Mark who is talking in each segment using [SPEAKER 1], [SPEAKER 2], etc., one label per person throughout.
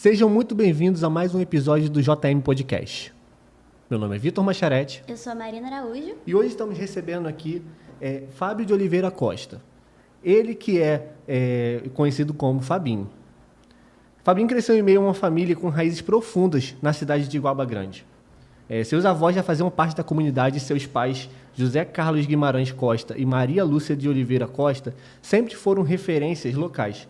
[SPEAKER 1] Sejam muito bem-vindos a mais um episódio do JM Podcast. Meu nome é Vitor Macharete.
[SPEAKER 2] Eu sou a Marina Araújo.
[SPEAKER 1] E hoje estamos recebendo aqui Fábio de Oliveira Costa. Ele que é conhecido como Fabinho. Fabinho cresceu em meio a uma família com raízes profundas na cidade de Iguaba Grande. Seus avós já faziam parte da comunidade e seus pais, José Carlos Guimarães Costa e Maria Lúcia de Oliveira Costa, sempre foram referências locais.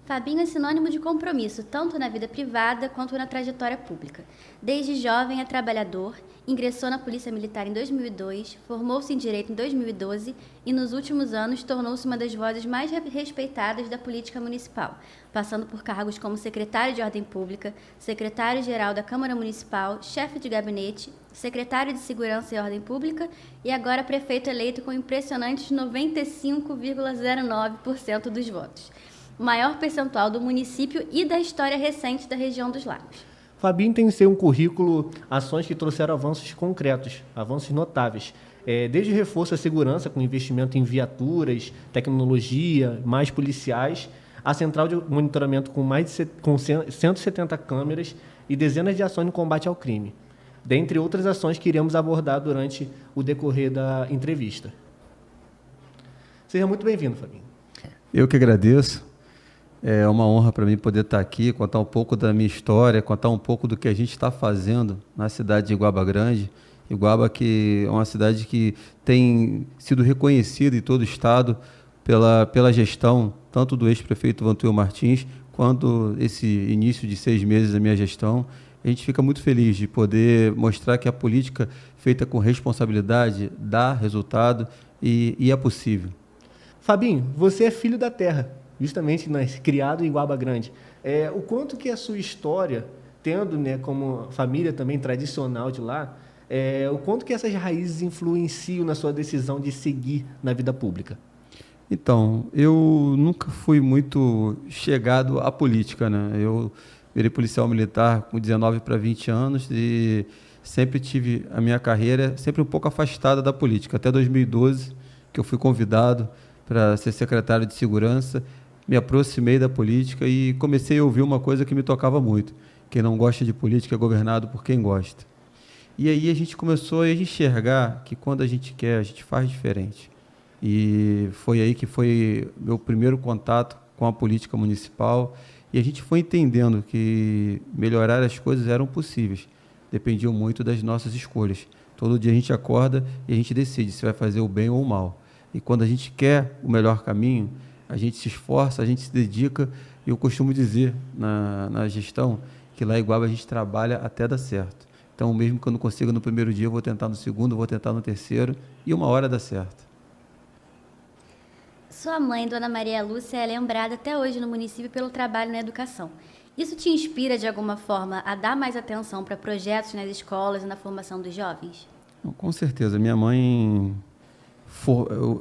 [SPEAKER 2] Fabinho é sinônimo de compromisso, tanto na vida privada quanto na trajetória pública. Desde jovem é trabalhador, ingressou na Polícia Militar em 2002, formou-se em Direito em 2012 e, nos últimos anos, tornou-se uma das vozes mais respeitadas da política municipal, passando por cargos como secretário de Ordem Pública, secretário-geral da Câmara Municipal, chefe de gabinete, secretário de Segurança e Ordem Pública e agora prefeito eleito com impressionantes 95,09% dos votos. O maior percentual do município e da história recente da região dos Lagos.
[SPEAKER 1] Fabinho tem em seu currículo ações que trouxeram avanços concretos, avanços notáveis. Desde o reforço à segurança, com investimento em viaturas, tecnologia, mais policiais, a central de monitoramento com 170 câmeras e dezenas de ações no combate ao crime, dentre outras ações que iremos abordar durante o decorrer da entrevista. Seja muito bem-vindo, Fabinho.
[SPEAKER 3] Eu que agradeço. É uma honra para mim poder estar aqui, contar um pouco da minha história, contar um pouco do que a gente está fazendo na cidade de Iguaba Grande. Iguaba, que é uma cidade que tem sido reconhecida em todo o estado pela gestão, tanto do ex-prefeito Vantuil Martins, quanto esse início de 6 meses da minha gestão. A gente fica muito feliz de poder mostrar que a política feita com responsabilidade dá resultado e é possível.
[SPEAKER 1] Fabinho, você é filho da terra, justamente criado em Iguaba Grande. O quanto que a sua história, tendo como família também tradicional de lá, o quanto que essas raízes influenciam na sua decisão de seguir na vida pública?
[SPEAKER 3] Então, eu nunca fui muito chegado à política, né? Eu virei policial militar com 19 para 20 anos e sempre tive a minha carreira sempre um pouco afastada da política. Até 2012, que eu fui convidado para ser secretário de Segurança, me aproximei da política e comecei a ouvir uma coisa que me tocava muito. Quem não gosta de política é governado por quem gosta. E aí a gente começou a enxergar que quando a gente quer, a gente faz diferente. E foi aí que foi meu primeiro contato com a política municipal. E a gente foi entendendo que melhorar as coisas eram possíveis. Dependiam muito das nossas escolhas. Todo dia a gente acorda e a gente decide se vai fazer o bem ou o mal. E quando a gente quer o melhor caminho, a gente se esforça, a gente se dedica. E eu costumo dizer na gestão que lá em Iguaba a gente trabalha até dar certo. Então, mesmo que eu não consiga no primeiro dia, eu vou tentar no segundo, vou tentar no terceiro, e uma hora dá certo.
[SPEAKER 2] Sua mãe, Dona Maria Lúcia, é lembrada até hoje no município pelo trabalho na educação. Isso te inspira, de alguma forma, a dar mais atenção para projetos nas escolas e na formação dos jovens?
[SPEAKER 3] Com certeza. Minha mãe...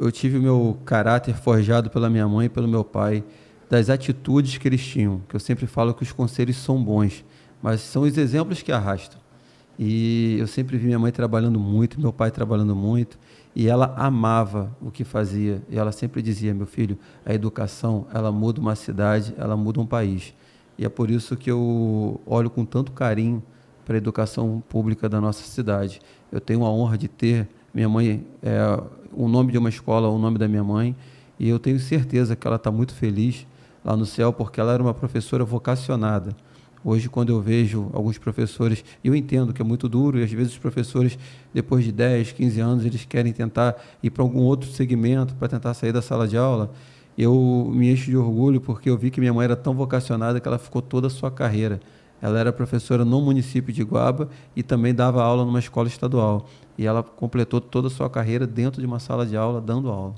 [SPEAKER 3] Eu tive o meu caráter forjado pela minha mãe e pelo meu pai, das atitudes que eles tinham, que eu sempre falo que os conselhos são bons, mas são os exemplos que arrastam. E eu sempre vi minha mãe trabalhando muito, meu pai trabalhando muito, e ela amava o que fazia. E ela sempre dizia: meu filho, a educação, ela muda uma cidade, ela muda um país. E é por isso que eu olho com tanto carinho para a educação pública da nossa cidade. Eu tenho a honra de ter minha mãe, o nome de uma escola, o nome da minha mãe, e eu tenho certeza que ela está muito feliz lá no céu, porque ela era uma professora vocacionada. Hoje, quando eu vejo alguns professores, eu entendo que é muito duro, e às vezes os professores, depois de 10, 15 anos, eles querem tentar ir para algum outro segmento, para tentar sair da sala de aula. Eu me encho de orgulho, porque eu vi que minha mãe era tão vocacionada que ela ficou toda a sua carreira. Ela era professora no município de Iguaba e também dava aula numa escola estadual. E ela completou toda a sua carreira dentro de uma sala de aula, dando aula.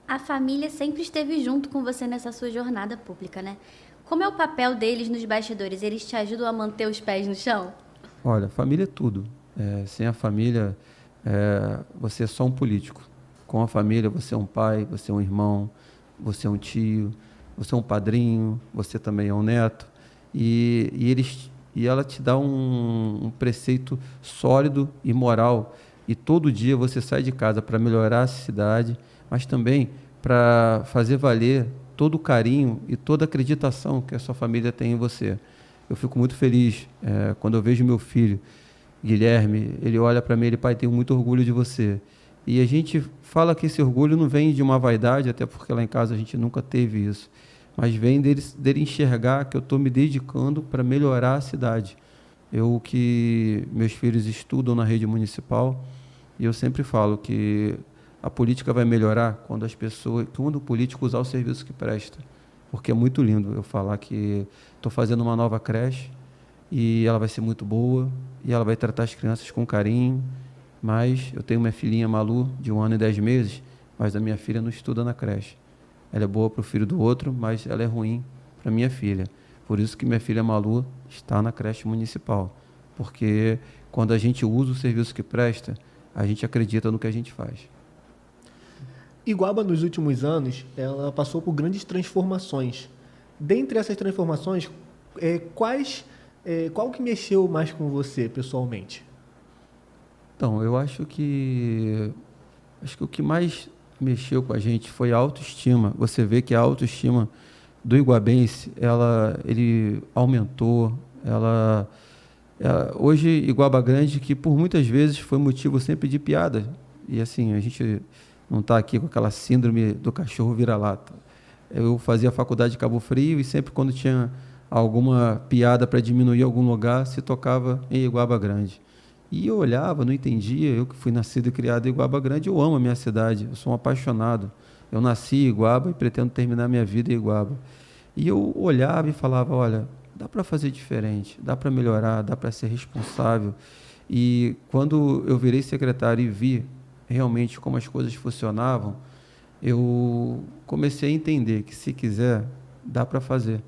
[SPEAKER 2] A família sempre esteve junto com você nessa sua jornada pública, né? Como é o papel deles nos bastidores? Eles te ajudam a manter os pés no chão?
[SPEAKER 3] Olha, família é tudo. Sem a família, você é só um político. Com a família, você é um pai, você é um irmão, você é um tio, você é um padrinho, você também é um neto. E ela te dá um preceito sólido e moral. E todo dia você sai de casa para melhorar a cidade, mas também para fazer valer todo o carinho e toda a acreditação que a sua família tem em você. Eu fico muito feliz quando eu vejo meu filho, Guilherme, ele olha para mim, ele, pai, tenho muito orgulho de você. E a gente fala que esse orgulho não vem de uma vaidade, até porque lá em casa a gente nunca teve isso, mas vem dele enxergar que eu estou me dedicando para melhorar a cidade. Que meus filhos estudam na rede municipal, e eu sempre falo que a política vai melhorar quando o político usar o serviço que presta. Porque é muito lindo eu falar que estou fazendo uma nova creche e ela vai ser muito boa e ela vai tratar as crianças com carinho, mas eu tenho minha filhinha Malu, de 1 ano e 10 meses, mas a minha filha não estuda na creche. Ela é boa para o filho do outro, mas ela é ruim para minha filha. Por isso que minha filha Malu está na creche municipal. Porque quando a gente usa o serviço que presta, a gente acredita no que a gente faz.
[SPEAKER 1] Iguaba, nos últimos anos, passou por grandes transformações. Dentre essas transformações, qual que mexeu mais com você, pessoalmente?
[SPEAKER 3] Então, eu acho que o que mais mexeu com a gente foi a autoestima. Você vê que a autoestima do iguabense, ele aumentou. Hoje, Iguaba Grande, que por muitas vezes foi motivo sempre de piada. E assim, a gente não está aqui com aquela síndrome do cachorro vira-lata. Eu fazia faculdade de Cabo Frio e sempre quando tinha alguma piada para diminuir algum lugar, se tocava em Iguaba Grande. E eu olhava, não entendia, eu que fui nascido e criado em Iguaba Grande, eu amo a minha cidade, eu sou um apaixonado. Eu nasci em Iguaba e pretendo terminar minha vida em Iguaba. E eu olhava e falava, olha, dá para fazer diferente, dá para melhorar, dá para ser responsável. E quando eu virei secretário e vi realmente como as coisas funcionavam, eu comecei a entender que, se quiser, dá para fazer.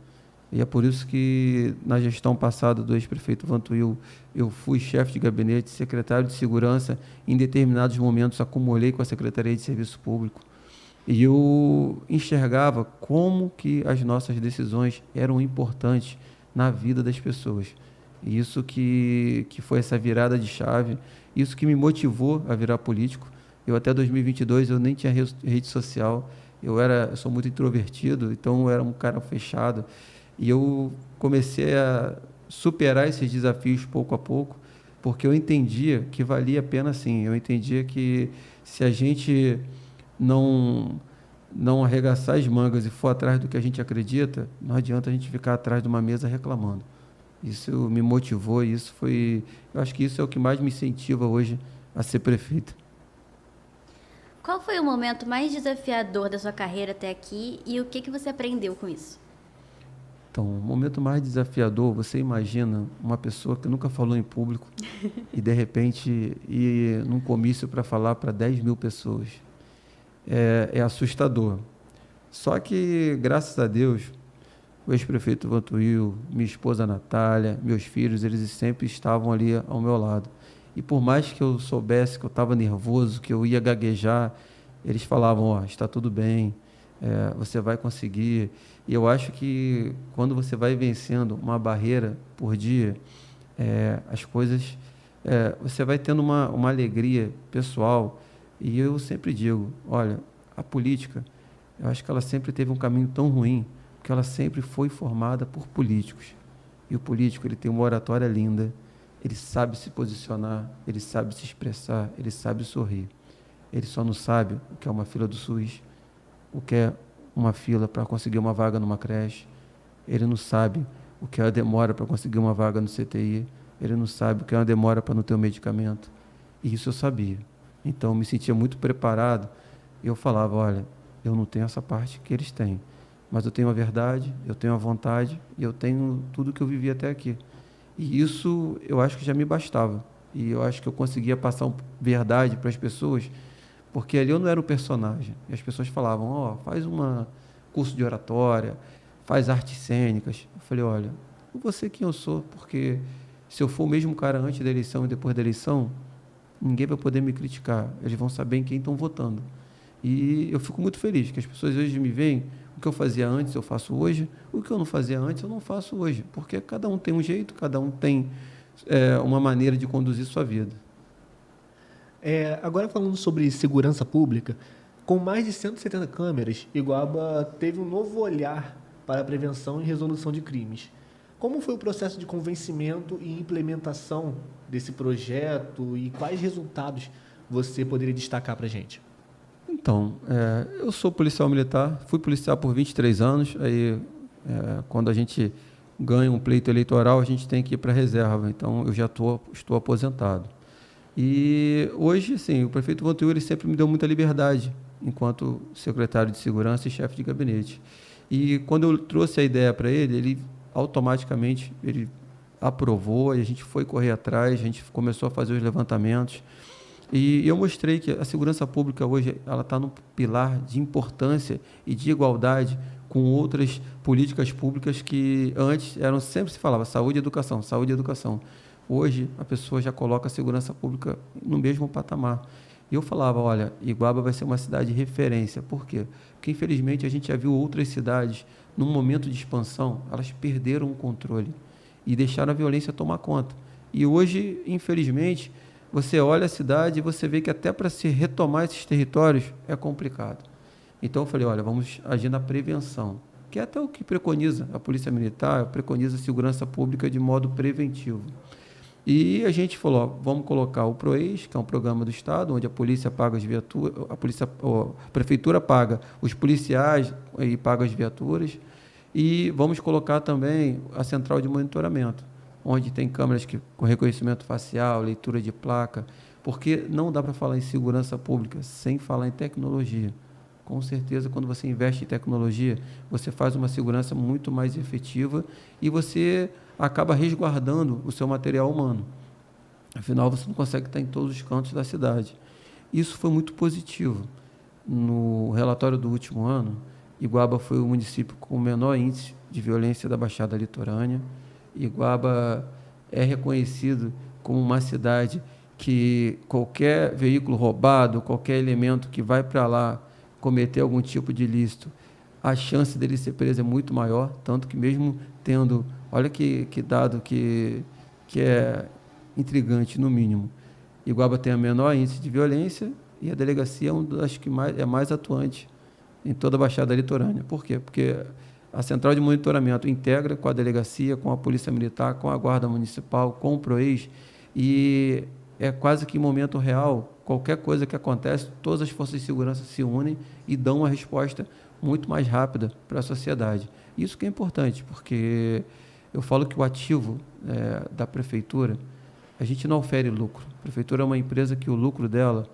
[SPEAKER 3] E é por isso que, na gestão passada do ex-prefeito Vantuil, eu fui chefe de gabinete, secretário de segurança, em determinados momentos acumulei com a Secretaria de Serviço Público. E eu enxergava como que as nossas decisões eram importantes na vida das pessoas. E isso que foi essa virada de chave, isso que me motivou a virar político. Eu até 2022 eu nem tinha rede social, eu sou muito introvertido, então eu era um cara fechado. E eu comecei a superar esses desafios pouco a pouco, porque eu entendia que valia a pena sim. Eu entendia que se a gente não arregaçar as mangas e for atrás do que a gente acredita, não adianta a gente ficar atrás de uma mesa reclamando. Isso me motivou e eu acho que isso é o que mais me incentiva hoje a ser prefeito.
[SPEAKER 2] Qual foi o momento mais desafiador da sua carreira até aqui e o que você aprendeu com isso?
[SPEAKER 3] Então, o momento mais desafiador, você imagina uma pessoa que nunca falou em público e, de repente, ir num comício para falar para 10 mil pessoas. É assustador. Só que, graças a Deus, o ex-prefeito Vantuil, minha esposa Natália, meus filhos, eles sempre estavam ali ao meu lado. E por mais que eu soubesse que eu estava nervoso, que eu ia gaguejar, eles falavam, ó, está tudo bem, você vai conseguir. E eu acho que quando você vai vencendo uma barreira por dia, as coisas, você vai tendo uma alegria pessoal. E eu sempre digo, olha, a política, eu acho que ela sempre teve um caminho tão ruim, porque ela sempre foi formada por políticos. E o político, ele tem uma oratória linda, ele sabe se posicionar, ele sabe se expressar, ele sabe sorrir. Ele só não sabe o que é uma fila do SUS, o que é uma fila para conseguir uma vaga numa creche. Ele não sabe o que é a demora para conseguir uma vaga no CTI. Ele não sabe o que é uma demora para não ter um medicamento. E isso eu sabia. Então, eu me sentia muito preparado. E eu falava, olha, eu não tenho essa parte que eles têm, mas eu tenho a verdade, eu tenho a vontade e eu tenho tudo que eu vivi até aqui. E isso eu acho que já me bastava. E eu acho que eu conseguia passar verdade para as pessoas, porque ali eu não era o personagem. E as pessoas falavam, ó, faz um curso de oratória, faz artes cênicas. Eu falei, olha, eu vou ser quem eu sou, porque se eu for o mesmo cara antes da eleição e depois da eleição, ninguém vai poder me criticar. Eles vão saber em quem estão votando. E eu fico muito feliz que as pessoas hoje me veem, o que eu fazia antes eu faço hoje, o que eu não fazia antes eu não faço hoje, porque cada um tem um jeito, cada um tem uma maneira de conduzir sua vida.
[SPEAKER 1] Agora, falando sobre segurança pública, Com mais de 170 câmeras, Iguaba teve um novo olhar para a prevenção e resolução de crimes. Como foi o processo de convencimento e implementação desse projeto e quais resultados você poderia destacar para a gente?
[SPEAKER 3] Então, eu sou policial militar, fui policial por 23 anos, aí quando a gente ganha um pleito eleitoral, a gente tem que ir para a reserva, então eu já estou aposentado. E hoje, assim, o prefeito Vantuil, ele sempre me deu muita liberdade, enquanto secretário de segurança e chefe de gabinete. E quando eu trouxe a ideia para ele automaticamente ele aprovou, e a gente foi correr atrás, a gente começou a fazer os levantamentos, e eu mostrei que a segurança pública hoje ela está num pilar de importância e de igualdade com outras políticas públicas que antes sempre se falava saúde e educação, saúde e educação. Hoje a pessoa já coloca a segurança pública no mesmo patamar. E eu falava, olha, Iguaba vai ser uma cidade de referência. Por quê? Porque infelizmente a gente já viu outras cidades, num momento de expansão, elas perderam o controle e deixaram a violência tomar conta. E hoje, infelizmente, você olha a cidade e você vê que até para se retomar esses territórios é complicado. Então eu falei, olha, vamos agir na prevenção, que é até o que preconiza a Polícia Militar, preconiza a segurança pública de modo preventivo. E a gente falou, ó, vamos colocar o PROEIS, que é um programa do Estado, onde a polícia paga as viaturas, a prefeitura paga os policiais e paga as viaturas, e vamos colocar também a central de monitoramento, onde tem câmeras com reconhecimento facial, leitura de placa, porque não dá para falar em segurança pública sem falar em tecnologia. Com certeza, quando você investe em tecnologia, você faz uma segurança muito mais efetiva e você acaba resguardando o seu material humano. Afinal, você não consegue estar em todos os cantos da cidade. Isso foi muito positivo. No relatório do último ano, Iguaba foi o município com o menor índice de violência da Baixada Litorânea. Iguaba é reconhecido como uma cidade que qualquer veículo roubado, qualquer elemento que vai para lá cometer algum tipo de ilícito, a chance dele ser preso é muito maior, tanto que mesmo tendo, olha que dado que é intrigante no mínimo, Iguaba tem a menor índice de violência e a delegacia é uma das que é mais atuante em toda a Baixada Litorânea. Por quê? Porque a central de monitoramento integra com a delegacia, com a Polícia Militar, com a Guarda Municipal, com o PROEIS, e é quase que em momento real, qualquer coisa que acontece, todas as forças de segurança se unem e dão uma resposta muito mais rápida para a sociedade. Isso que é importante, porque eu falo que o ativo da prefeitura, a gente não ofere lucro. A prefeitura é uma empresa que o lucro dela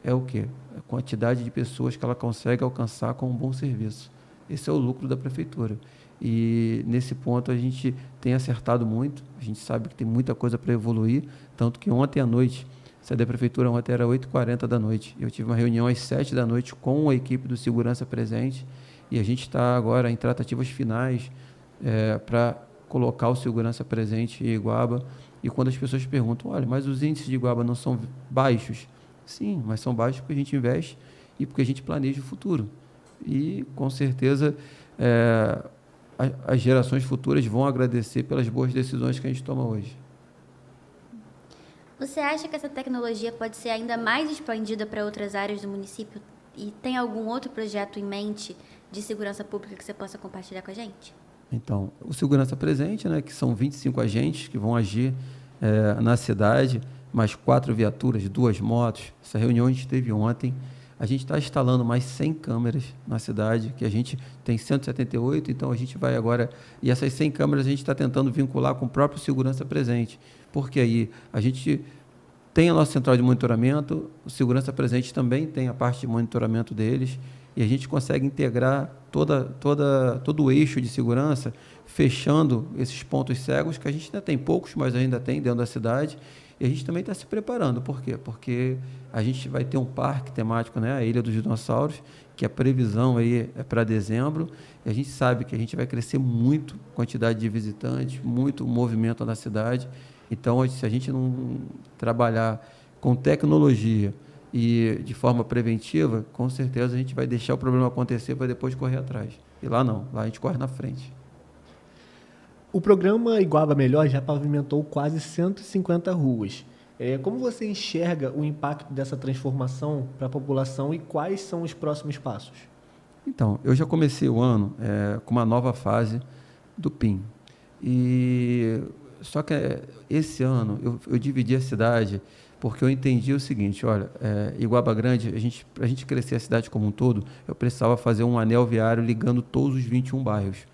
[SPEAKER 3] é o quê? A quantidade de pessoas que ela consegue alcançar com um bom serviço. Esse é o lucro da prefeitura. E, nesse ponto, a gente tem acertado muito. A gente sabe que tem muita coisa para evoluir, tanto que ontem à noite, saí da prefeitura ontem era 8h40 da noite. Eu tive uma reunião às 7 da noite com a equipe do Segurança Presente e a gente está agora em tratativas finais para colocar o Segurança Presente em Iguaba. E quando as pessoas perguntam, olha, mas os índices de Iguaba não são baixos? Sim, mas são baixos porque a gente investe e porque a gente planeja o futuro. E, com certeza, as gerações futuras vão agradecer pelas boas decisões que a gente toma hoje.
[SPEAKER 2] Você acha que essa tecnologia pode ser ainda mais expandida para outras áreas do município? E tem algum outro projeto em mente de segurança pública que você possa compartilhar com a gente?
[SPEAKER 3] Então, o Segurança Presente, né, que são 25 agentes que vão agir na cidade, mais 4 viaturas, 2 motos. Essa reunião a gente teve ontem. A gente está instalando mais 100 câmeras na cidade, que a gente tem 178, então a gente vai agora... E essas 100 câmeras a gente está tentando vincular com o próprio Segurança Presente, porque aí a gente tem a nossa central de monitoramento, o Segurança Presente também tem a parte de monitoramento deles, e a gente consegue integrar todo o eixo de segurança, fechando esses pontos cegos, que a gente ainda tem poucos, mas ainda tem dentro da cidade. E a gente também está se preparando. Por quê? Porque a gente vai ter um parque temático, né? A Ilha dos Dinossauros, que a previsão aí é para dezembro. E a gente sabe que a gente vai crescer muito a quantidade de visitantes, muito movimento na cidade. Então, se a gente não trabalhar com tecnologia e de forma preventiva, com certeza a gente vai deixar o problema acontecer para depois correr atrás. E lá não, lá a gente corre na frente.
[SPEAKER 1] O programa Iguaba Melhor já pavimentou quase 150 ruas. Como você enxerga o impacto dessa transformação para a população e quais são os próximos passos?
[SPEAKER 3] Então, eu já comecei o ano com uma nova fase do PIM. Só que esse ano eu dividi a cidade porque eu entendi o seguinte, olha, Iguaba Grande, para a gente crescer a cidade como um todo, eu precisava fazer um anel viário ligando todos os 21 bairros.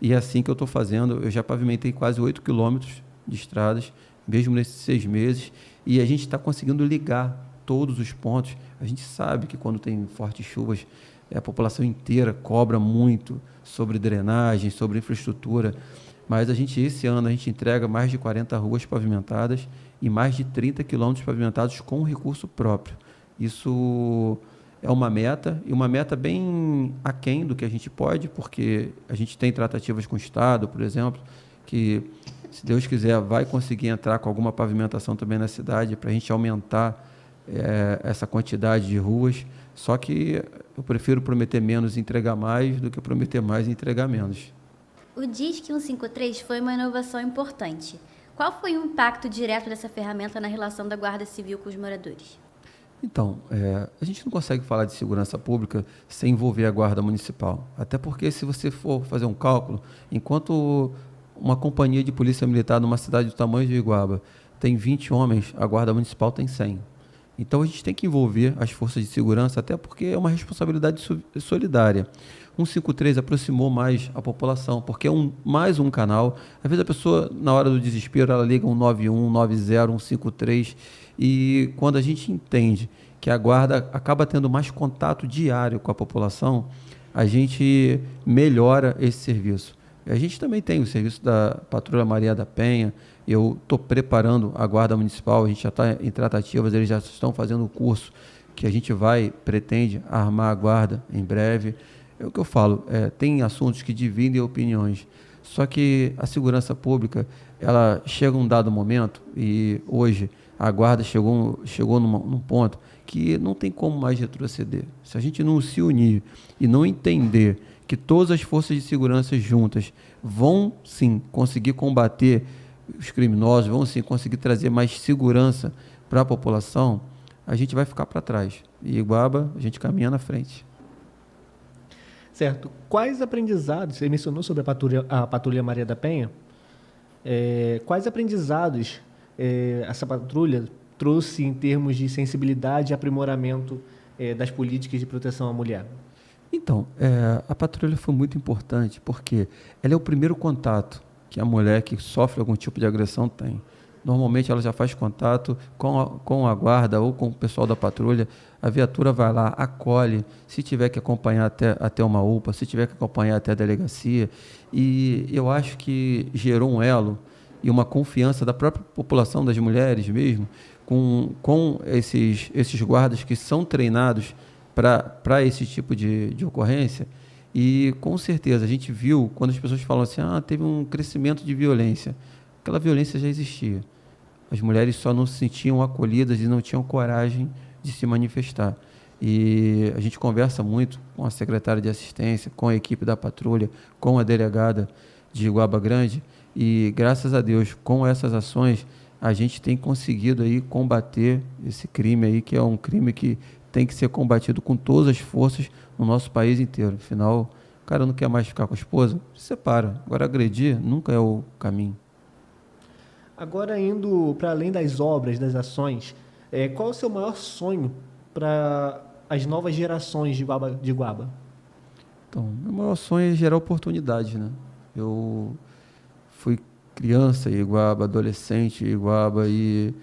[SPEAKER 3] E é assim que eu estou fazendo, eu já pavimentei quase 8 quilômetros de estradas, mesmo nesses 6 meses, e a gente está conseguindo ligar todos os pontos. A gente sabe que quando tem fortes chuvas, a população inteira cobra muito sobre drenagem, sobre infraestrutura, mas esse ano a gente entrega mais de 40 ruas pavimentadas e mais de 30 quilômetros pavimentados com recurso próprio. Isso é uma meta, e uma meta bem aquém do que a gente pode, porque a gente tem tratativas com o Estado, por exemplo, que, se Deus quiser, vai conseguir entrar com alguma pavimentação também na cidade para a gente aumentar essa quantidade de ruas. Só que eu prefiro prometer menos e entregar mais do que prometer mais e entregar menos.
[SPEAKER 2] O DISC 153 foi uma inovação importante. Qual foi o impacto direto dessa ferramenta na relação da Guarda Civil com os moradores?
[SPEAKER 3] Então, a gente não consegue falar de segurança pública sem envolver a Guarda Municipal. Até porque, se você for fazer um cálculo, enquanto uma companhia de polícia militar numa cidade do tamanho de Iguaba tem 20 homens, a Guarda Municipal tem 100. Então, a gente tem que envolver as forças de segurança, até porque é uma responsabilidade solidária. 153 aproximou mais a população, porque é mais um canal. Às vezes a pessoa, na hora do desespero, ela liga 191, 90, 153, e quando a gente entende que a Guarda acaba tendo mais contato diário com a população, a gente melhora esse serviço. A gente também tem o serviço da Patrulha Maria da Penha. Eu estou preparando a Guarda Municipal, a gente já está em tratativas, eles já estão fazendo o curso que a gente pretende armar a Guarda em breve. É o que eu falo, tem assuntos que dividem opiniões, só que a segurança pública, ela chega um dado momento, e hoje a Guarda chegou num ponto que não tem como mais retroceder. Se a gente não se unir e não entender que todas as forças de segurança juntas vão, sim, conseguir combater os criminosos, vão, sim, conseguir trazer mais segurança para a população, a gente vai ficar para trás. E Iguaba, a gente caminha na frente.
[SPEAKER 1] Certo. Quais aprendizados, você mencionou sobre a Patrulha Maria da Penha, quais aprendizados essa patrulha trouxe em termos de sensibilidade e aprimoramento das políticas de proteção à mulher?
[SPEAKER 3] Então, a patrulha foi muito importante porque ela é o primeiro contato que a mulher que sofre algum tipo de agressão tem. Normalmente ela já faz contato com a guarda ou com o pessoal da patrulha, a viatura vai lá, acolhe, se tiver que acompanhar até uma UPA, se tiver que acompanhar até a delegacia, e eu acho que gerou um elo e uma confiança da própria população, das mulheres mesmo, com esses guardas que são treinados para esse tipo de ocorrência. E com certeza a gente viu, quando as pessoas falam assim, teve um crescimento de violência, aquela violência já existia. As mulheres só não se sentiam acolhidas e não tinham coragem de se manifestar. E a gente conversa muito com a secretária de assistência, com a equipe da patrulha, com a delegada de Iguaba Grande, e graças a Deus, com essas ações, a gente tem conseguido aí combater esse crime aí, que é um crime que tem que ser combatido com todas as forças no nosso país inteiro. Afinal, o cara não quer mais ficar com a esposa, se separa. Agora, agredir nunca é o caminho.
[SPEAKER 1] Agora, indo para além das obras, das ações, qual é o seu maior sonho para as novas gerações de Iguaba?
[SPEAKER 3] Então, meu maior sonho é gerar oportunidade, né? Eu fui criança em Iguaba, adolescente em Iguaba, e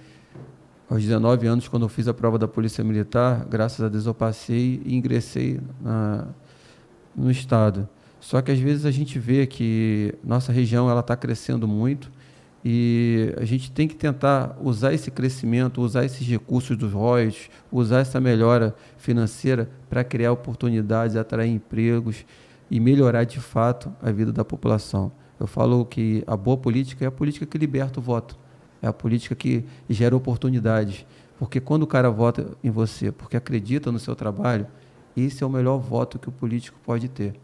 [SPEAKER 3] aos 19 anos, quando eu fiz a prova da Polícia Militar, graças a Deus eu passei e ingressei no Estado. Só que às vezes a gente vê que nossa região está crescendo muito, e a gente tem que tentar usar esse crescimento, usar esses recursos dos royalties, usar essa melhora financeira para criar oportunidades, atrair empregos e melhorar de fato a vida da população. Eu falo que a boa política é a política que liberta o voto, é a política que gera oportunidades, porque quando o cara vota em você porque acredita no seu trabalho, esse é o melhor voto que o político pode ter.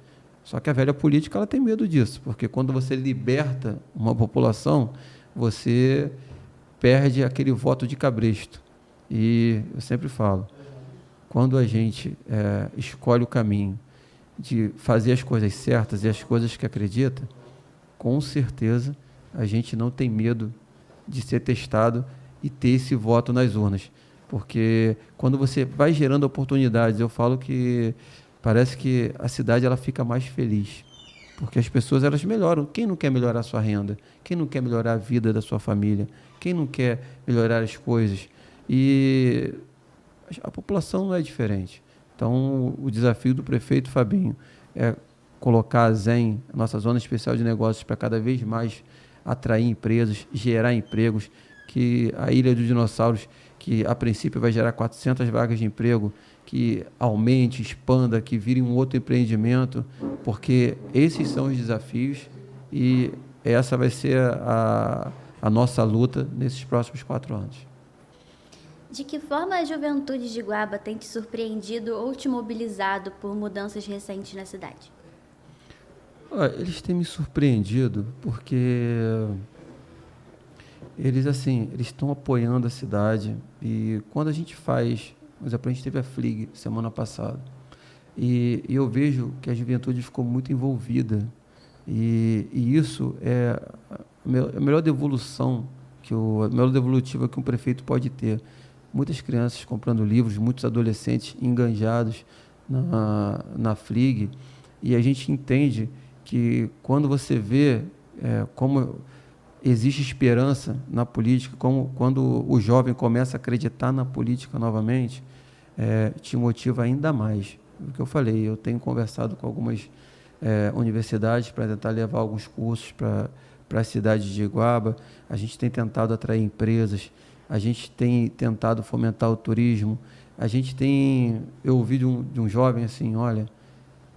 [SPEAKER 3] Só que a velha política, ela tem medo disso, porque quando você liberta uma população, você perde aquele voto de cabresto. E eu sempre falo, quando a gente escolhe o caminho de fazer as coisas certas e as coisas que acredita, com certeza a gente não tem medo de ser testado e ter esse voto nas urnas. Porque quando você vai gerando oportunidades, eu falo que parece que a cidade ela fica mais feliz. Porque as pessoas elas melhoram. Quem não quer melhorar a sua renda? Quem não quer melhorar a vida da sua família? Quem não quer melhorar as coisas? E a população não é diferente. Então, o desafio do prefeito Fabinho é colocar a ZEM, a nossa Zona Especial de Negócios, para cada vez mais atrair empresas, gerar empregos, que a Ilha dos Dinossauros, que a princípio vai gerar 400 vagas de emprego, que aumente, expanda, que vire um outro empreendimento, porque esses são os desafios e essa vai ser a nossa luta nesses próximos 4 anos.
[SPEAKER 2] De que forma a juventude de Guaba tem te surpreendido ou te mobilizado por mudanças recentes na cidade?
[SPEAKER 3] Eles têm me surpreendido porque eles estão apoiando a cidade. E quando a gente faz, por exemplo, a gente teve a FLIG semana passada, e eu vejo que a juventude ficou muito envolvida. E isso é a melhor devolução, a melhor devolutiva que um prefeito pode ter. Muitas crianças comprando livros, muitos adolescentes enganjados na FLIG, e a gente entende que quando você vê como existe esperança na política, quando o jovem começa a acreditar na política novamente, te motiva ainda mais. O que eu falei, eu tenho conversado com algumas universidades para tentar levar alguns cursos para a cidade de Iguaba. A gente tem tentado atrair empresas, a gente tem tentado fomentar o turismo. Eu ouvi de um jovem assim, olha,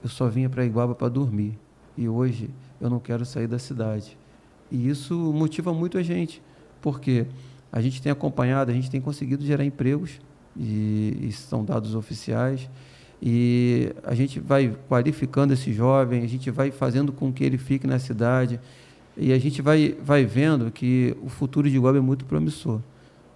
[SPEAKER 3] eu só vinha para Iguaba para dormir e hoje eu não quero sair da cidade. E isso motiva muito a gente, porque a gente tem acompanhado, a gente tem conseguido gerar empregos, e são dados oficiais, e a gente vai qualificando esse jovem, a gente vai fazendo com que ele fique na cidade, e a gente vai vendo que o futuro de Iguaba é muito promissor,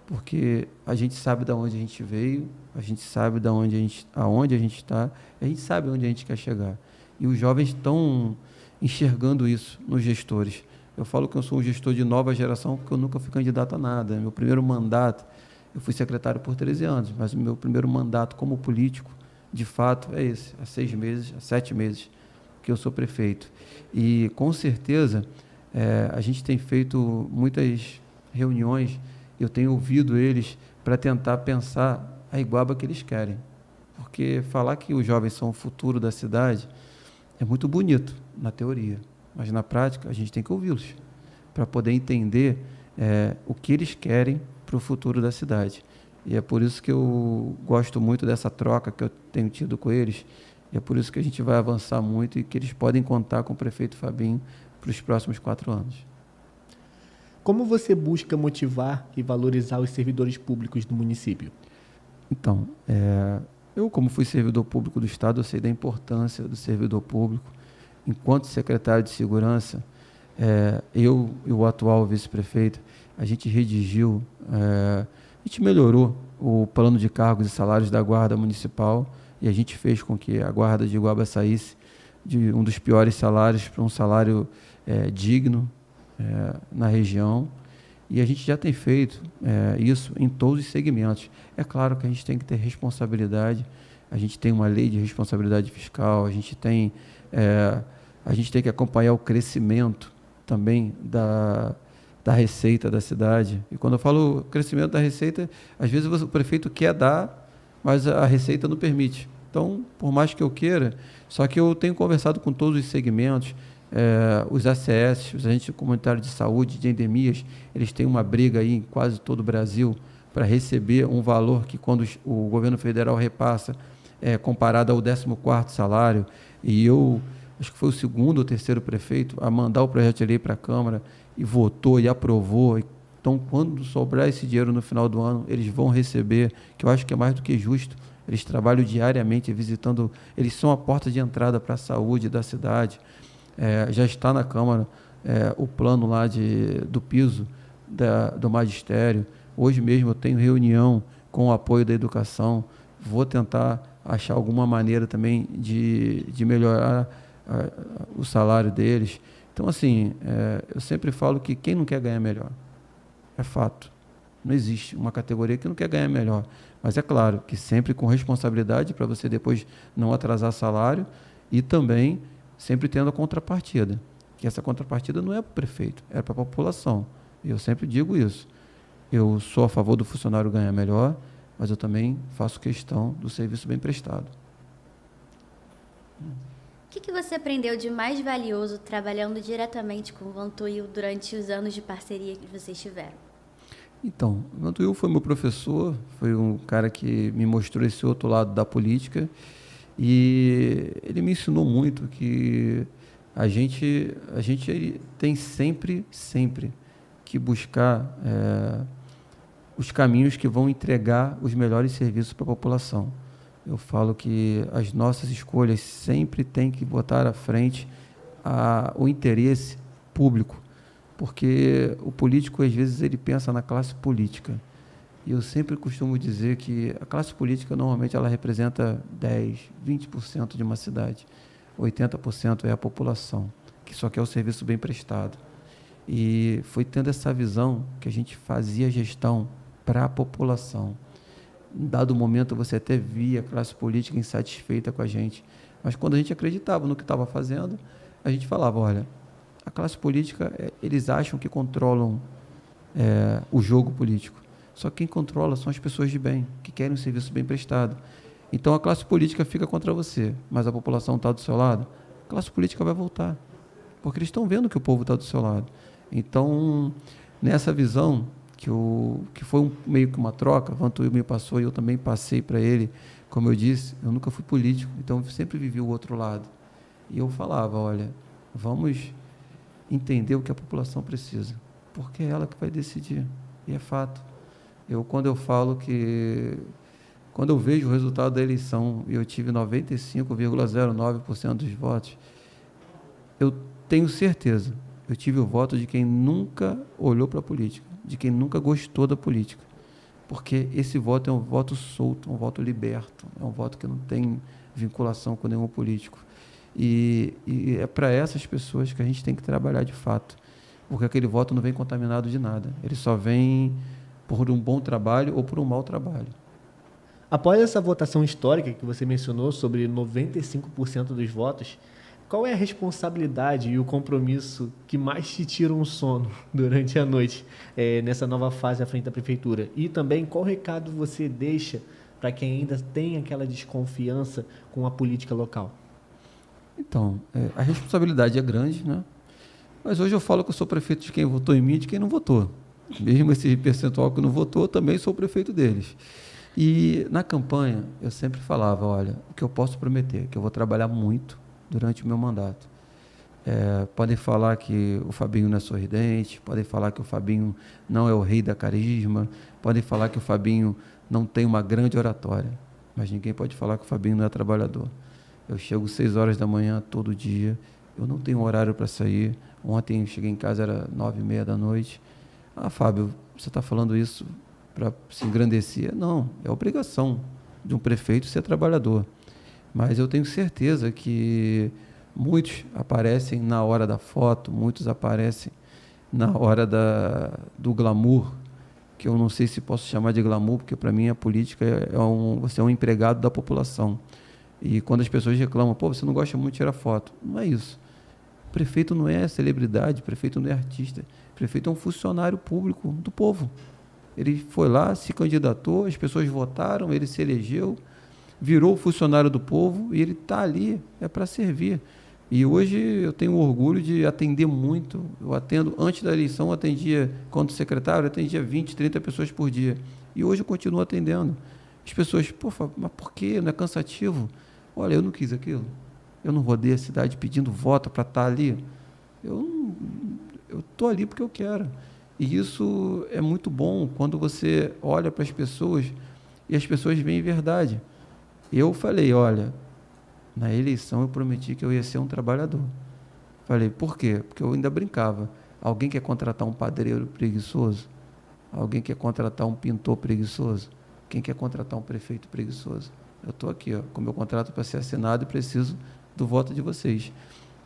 [SPEAKER 3] porque a gente sabe de onde a gente veio, a gente sabe aonde a gente está, a gente sabe onde a gente quer chegar. E os jovens estão enxergando isso nos gestores. Eu falo que eu sou um gestor de nova geração porque eu nunca fui candidato a nada. Meu primeiro mandato, eu fui secretário por 13 anos, mas o meu primeiro mandato como político, de fato, é esse, há 7 meses que eu sou prefeito. E, com certeza, a gente tem feito muitas reuniões, eu tenho ouvido eles para tentar pensar a Iguaba que eles querem. Porque falar que os jovens são o futuro da cidade é muito bonito na teoria, mas na prática a gente tem que ouvi-los para poder entender o que eles querem para o futuro da cidade. E é por isso que eu gosto muito dessa troca que eu tenho tido com eles, e é por isso que a gente vai avançar muito e que eles podem contar com o prefeito Fabinho para os próximos 4 anos.
[SPEAKER 1] Como você busca motivar e valorizar os servidores públicos do município?
[SPEAKER 3] Então, eu, como fui servidor público do Estado, eu sei da importância do servidor público. Enquanto secretário de Segurança, eu e o atual vice-prefeito, a gente redigiu, a gente melhorou o plano de cargos e salários da Guarda Municipal, e a gente fez com que a Guarda de Iguaba saísse de um dos piores salários para um salário digno na região. E a gente já tem feito isso em todos os segmentos. É claro que a gente tem que ter responsabilidade, a gente tem uma lei de responsabilidade fiscal, a gente tem que acompanhar o crescimento também da receita da cidade. E quando eu falo crescimento da receita, às vezes o prefeito quer dar, mas a receita não permite. Então, por mais que eu queira, só que eu tenho conversado com todos os segmentos, os ACS, os agentes comunitários de saúde, de endemias, eles têm uma briga aí em quase todo o Brasil para receber um valor que, quando o governo federal repassa, comparado ao 14º salário, e eu acho que foi o 2º ou 3º prefeito a mandar o projeto de lei para a Câmara, e votou e aprovou. Então, quando sobrar esse dinheiro no final do ano, eles vão receber, que eu acho que é mais do que justo. Eles trabalham diariamente visitando, eles são a porta de entrada para a saúde da cidade. Já está na Câmara o plano lá do piso do magistério. Hoje mesmo eu tenho reunião com o apoio da educação, vou tentar achar alguma maneira também de melhorar o salário deles. Então, assim, eu sempre falo que quem não quer ganhar melhor, é fato. Não existe uma categoria que não quer ganhar melhor. Mas é claro que sempre com responsabilidade para você depois não atrasar salário e também sempre tendo a contrapartida. Que essa contrapartida não é para o prefeito, é para a população. E eu sempre digo isso. Eu sou a favor do funcionário ganhar melhor, mas eu também faço questão do serviço bem prestado.
[SPEAKER 2] O que você aprendeu de mais valioso trabalhando diretamente com o Vantuil durante os anos de parceria que vocês tiveram?
[SPEAKER 3] Então, o Vantuil foi meu professor, foi um cara que me mostrou esse outro lado da política e ele me ensinou muito que a gente tem sempre que buscar os caminhos que vão entregar os melhores serviços para a população. Eu falo que as nossas escolhas sempre têm que botar à frente o interesse público, porque o político, às vezes, ele pensa na classe política. E eu sempre costumo dizer que a classe política, normalmente, ela representa 10%, 20% de uma cidade. 80% é a população, que só quer o serviço bem prestado. E foi tendo essa visão que a gente fazia gestão para a população. Em dado momento, você até via a classe política insatisfeita com a gente. Mas quando a gente acreditava no que estava fazendo, a gente falava, olha, a classe política, eles acham que controlam o jogo político. Só que quem controla são as pessoas de bem, que querem um serviço bem prestado. Então, a classe política fica contra você, mas a população está do seu lado, a classe política vai voltar, porque eles estão vendo que o povo está do seu lado. Então, nessa visão, que foi meio que uma troca, Vantuil me passou e eu também passei para ele, como eu disse, eu nunca fui político, então eu sempre vivi o outro lado. E eu falava, olha, vamos entender o que a população precisa, porque é ela que vai decidir, e é fato. Quando eu vejo o resultado da eleição e eu tive 95,09% dos votos, eu tenho certeza, eu tive o voto de quem nunca olhou para a política, de quem nunca gostou da política, porque esse voto é um voto solto, um voto liberto, é um voto que não tem vinculação com nenhum político. E é para essas pessoas que a gente tem que trabalhar de fato, porque aquele voto não vem contaminado de nada, ele só vem por um bom trabalho ou por um mau trabalho.
[SPEAKER 1] Após essa votação histórica que você mencionou sobre 95% dos votos, qual é a responsabilidade e o compromisso que mais te tiram o sono durante a noite nessa nova fase à frente da prefeitura? E também qual recado você deixa para quem ainda tem aquela desconfiança com a política local?
[SPEAKER 3] Então, a responsabilidade é grande, né? Mas hoje eu falo que eu sou prefeito de quem votou em mim e de quem não votou. Mesmo esse percentual que não votou, também sou prefeito deles. E na campanha, eu sempre falava, olha, o que eu posso prometer, que eu vou trabalhar muito durante o meu mandato. Podem falar que o Fabinho não é sorridente, podem falar que o Fabinho não é o rei da carisma, podem falar que o Fabinho não tem uma grande oratória, mas ninguém pode falar que o Fabinho não é trabalhador. Eu chego 6 horas da manhã todo dia, eu não tenho horário para sair. Ontem eu cheguei em casa, era 9h30 da noite. Ah, Fábio, você está falando isso para se engrandecer? Não, é obrigação de um prefeito ser trabalhador. Mas eu tenho certeza que muitos aparecem na hora da foto, muitos aparecem na hora do glamour, que eu não sei se posso chamar de glamour, porque para mim a política você é um empregado da população. E quando as pessoas reclamam, pô, você não gosta muito de tirar foto. Não é isso. O prefeito não é celebridade, o prefeito não é artista. O prefeito é um funcionário público do povo. Ele foi lá, se candidatou, as pessoas votaram, ele se elegeu, virou funcionário do povo e ele está ali, para servir. E hoje eu tenho orgulho de atender muito. Eu atendo, antes da eleição, eu atendia, quando secretário, eu atendia 20, 30 pessoas por dia. E hoje eu continuo atendendo. As pessoas, pô, mas por quê? Não é cansativo? Olha, eu não quis aquilo. Eu não rodei a cidade pedindo voto para estar ali. Eu estou ali porque eu quero. E isso é muito bom quando você olha para as pessoas e as pessoas veem verdade. Eu falei, olha, na eleição eu prometi que eu ia ser um trabalhador. Falei, por quê? Porque eu ainda brincava. Alguém quer contratar um padreiro preguiçoso? Alguém quer contratar um pintor preguiçoso? Quem quer contratar um prefeito preguiçoso? Eu estou aqui, ó, com o meu contrato para ser assinado e preciso do voto de vocês.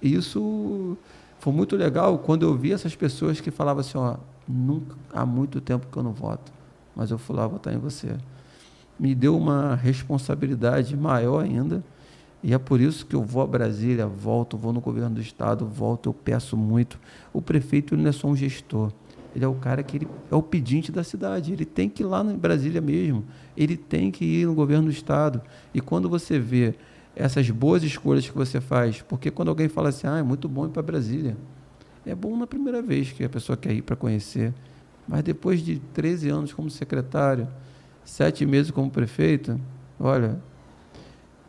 [SPEAKER 3] E isso foi muito legal quando eu vi essas pessoas que falavam assim, ó, nunca, há muito tempo que eu não voto, mas eu fui lá votar em você. Me deu uma responsabilidade maior ainda, e é por isso que eu vou a Brasília, volto, vou no governo do estado, volto, eu peço muito. O prefeito, ele não é só um gestor, ele é o cara que ele é o pedinte da cidade, ele tem que ir lá em Brasília mesmo, ele tem que ir no governo do estado. E quando você vê essas boas escolhas que você faz, porque quando alguém fala assim, é muito bom ir para Brasília, é bom na primeira vez que a pessoa quer ir para conhecer, mas depois de 13 anos como secretário, 7 meses como prefeito, olha,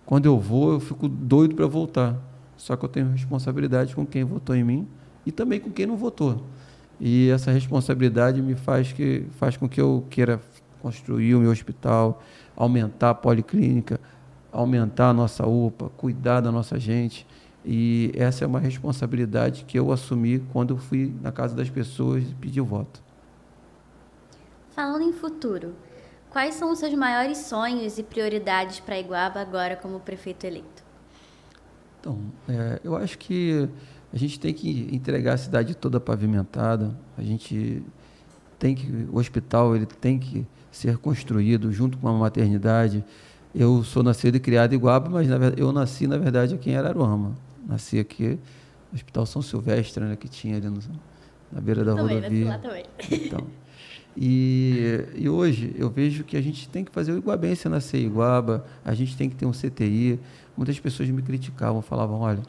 [SPEAKER 3] quando eu vou, eu fico doido para voltar. Só que eu tenho responsabilidade com quem votou em mim e também com quem não votou. E essa responsabilidade me faz com que eu queira construir o meu hospital, aumentar a policlínica, aumentar a nossa UPA, cuidar da nossa gente. E essa é uma responsabilidade que eu assumi quando eu fui na casa das pessoas e pedi o voto.
[SPEAKER 2] Falando em futuro, quais são os seus maiores sonhos e prioridades para Iguaba agora como prefeito eleito?
[SPEAKER 3] Então, eu acho que a gente tem que entregar a cidade toda pavimentada, o hospital ele tem que ser construído junto com a maternidade. Eu sou nascido e criado em Iguaba, mas eu nasci, na verdade, aqui em Araruama. Nasci aqui no Hospital São Silvestre, né, que tinha ali na beira da rodovia.
[SPEAKER 2] Nasci lá também.
[SPEAKER 3] Então, e hoje eu vejo que a gente tem que fazer o iguabense nascer em Iguaba, a gente tem que ter um CTI. Muitas pessoas me criticavam, falavam, olha,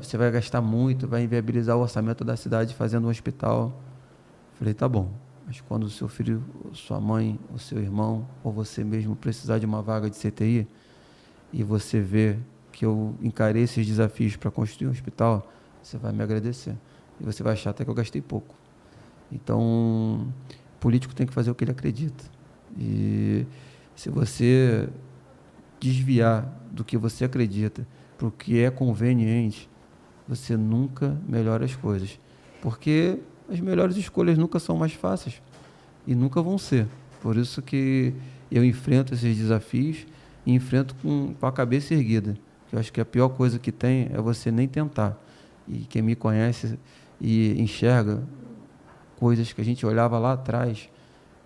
[SPEAKER 3] você vai gastar muito, vai inviabilizar o orçamento da cidade fazendo um hospital. Falei, tá bom, mas quando o seu filho, sua mãe, o seu irmão, ou você mesmo precisar de uma vaga de CTI, e você vê que eu encarei esses desafios para construir um hospital, você vai me agradecer. E você vai achar até que eu gastei pouco. Então, o político tem que fazer o que ele acredita. E se você desviar do que você acredita para o que é conveniente, você nunca melhora as coisas. Porque as melhores escolhas nunca são mais fáceis e nunca vão ser. Por isso que eu enfrento esses desafios e enfrento com a cabeça erguida. Eu acho que a pior coisa que tem é você nem tentar. E quem me conhece e enxerga coisas que a gente olhava lá atrás,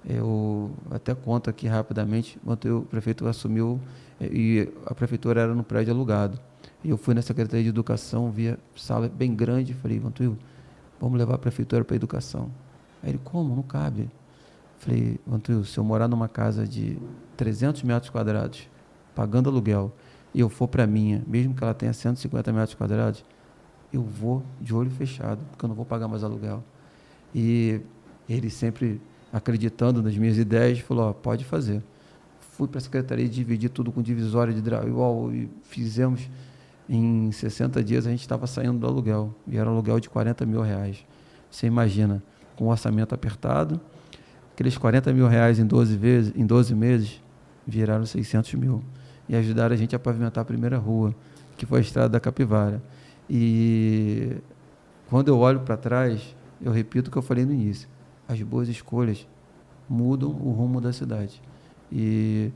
[SPEAKER 3] eu até conto aqui rapidamente, quando o prefeito assumiu e a prefeitura era no prédio alugado. E eu fui na Secretaria de Educação, vi a sala bem grande, falei, Vantuil, vamos levar a prefeitura para a educação. Aí ele, como? Não cabe. Falei, Vantuil, se eu morar numa casa de 300 metros quadrados, pagando aluguel, e eu for para a minha, mesmo que ela tenha 150 metros quadrados, eu vou de olho fechado, porque eu não vou pagar mais aluguel. E ele sempre acreditando nas minhas ideias, falou, pode fazer. Fui para a secretaria e dividi tudo com divisória de drywall e fizemos. Em 60 dias a gente estava saindo do aluguel, e era um aluguel de R$40 mil. Você imagina, com um orçamento apertado, aqueles R$40 mil em 12 meses viraram 600 mil. E ajudaram a gente a pavimentar a primeira rua, que foi a Estrada da Capivara. E quando eu olho para trás, eu repito o que eu falei no início, as boas escolhas mudam o rumo da cidade. E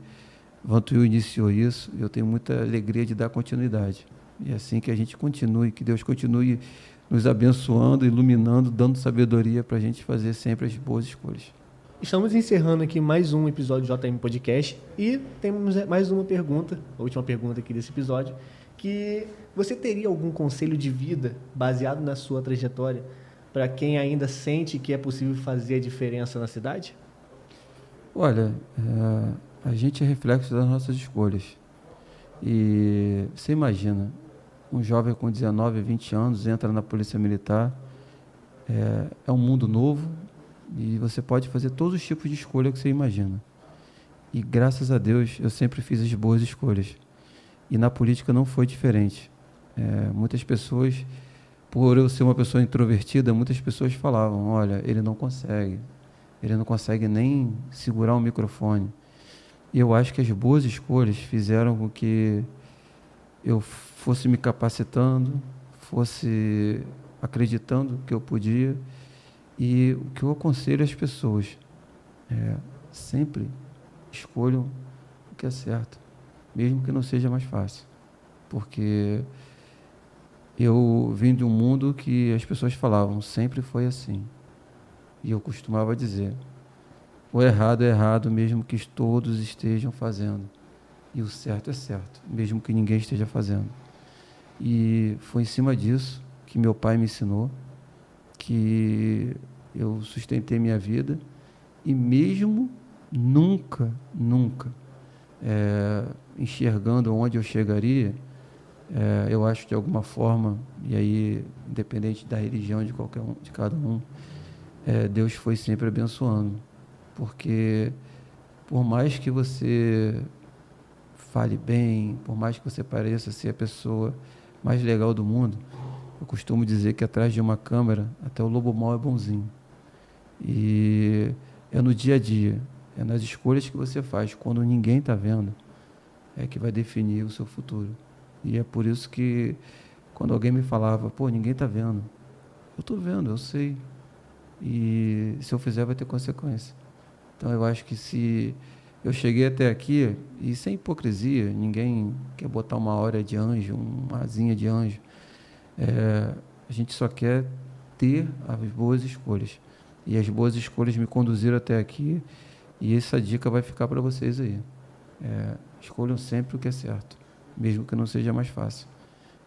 [SPEAKER 3] Vantuil iniciou isso, eu tenho muita alegria de dar continuidade. E é assim que a gente continue, que Deus continue nos abençoando, iluminando, dando sabedoria para a gente fazer sempre as boas escolhas.
[SPEAKER 1] Estamos encerrando aqui mais um episódio do JM Podcast e temos mais uma pergunta, a última pergunta aqui desse episódio, que você teria algum conselho de vida baseado na sua trajetória para quem ainda sente que é possível fazer a diferença na cidade?
[SPEAKER 3] Olha, a gente é reflexo das nossas escolhas. E você imagina, um jovem com 19, 20 anos entra na Polícia Militar, é um mundo novo e você pode fazer todos os tipos de escolha que você imagina. E graças a Deus eu sempre fiz as boas escolhas. E na política não foi diferente. Muitas pessoas, por eu ser uma pessoa introvertida, muitas pessoas falavam, olha, ele não consegue nem segurar um microfone. E eu acho que as boas escolhas fizeram com que eu fosse me capacitando, fosse acreditando que eu podia. E o que eu aconselho às pessoas sempre escolham o que é certo, mesmo que não seja mais fácil. Porque eu vim de um mundo que as pessoas falavam, sempre foi assim. E eu costumava dizer, o errado é errado, mesmo que todos estejam fazendo. E o certo é certo, mesmo que ninguém esteja fazendo. E foi em cima disso que meu pai me ensinou, que eu sustentei minha vida, e mesmo nunca enxergando onde eu chegaria, eu acho que de alguma forma, e aí independente da religião de cada um, Deus foi sempre abençoando, porque por mais que você fale bem, por mais que você pareça ser a pessoa mais legal do mundo, eu costumo dizer que atrás de uma câmera até o lobo mau é bonzinho. E é no dia a dia, é nas escolhas que você faz quando ninguém está vendo, é que vai definir o seu futuro. E é por isso que quando alguém me falava, pô, ninguém está vendo, eu estou vendo, eu sei, e se eu fizer vai ter consequência. Então eu acho que se eu cheguei até aqui, e sem hipocrisia, ninguém quer botar uma hora de anjo, uma asinha de anjo, a gente só quer ter as boas escolhas. E as boas escolhas me conduziram até aqui, e essa dica vai ficar para vocês aí. Escolham sempre o que é certo, mesmo que não seja mais fácil.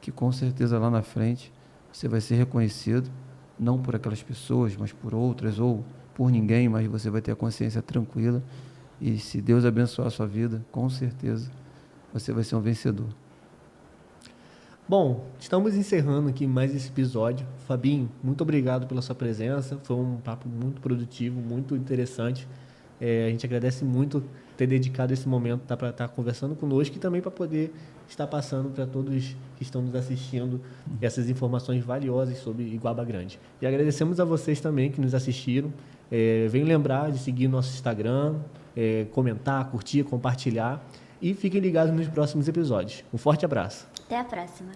[SPEAKER 3] Que com certeza lá na frente você vai ser reconhecido, não por aquelas pessoas, mas por outras, ou por ninguém, mas você vai ter a consciência tranquila. E se Deus abençoar a sua vida, com certeza você vai ser um vencedor.
[SPEAKER 1] Bom, estamos encerrando aqui mais esse episódio. Fabinho, muito obrigado pela sua presença. Foi um papo muito produtivo, muito interessante. A gente agradece muito ter dedicado esse momento para estar conversando conosco e também para poder estar passando para todos que estão nos assistindo essas informações valiosas sobre Iguaba Grande. E agradecemos a vocês também que nos assistiram. Venho lembrar de seguir nosso Instagram, comentar, curtir, compartilhar. E fiquem ligados nos próximos episódios. Um forte abraço.
[SPEAKER 2] Até a próxima.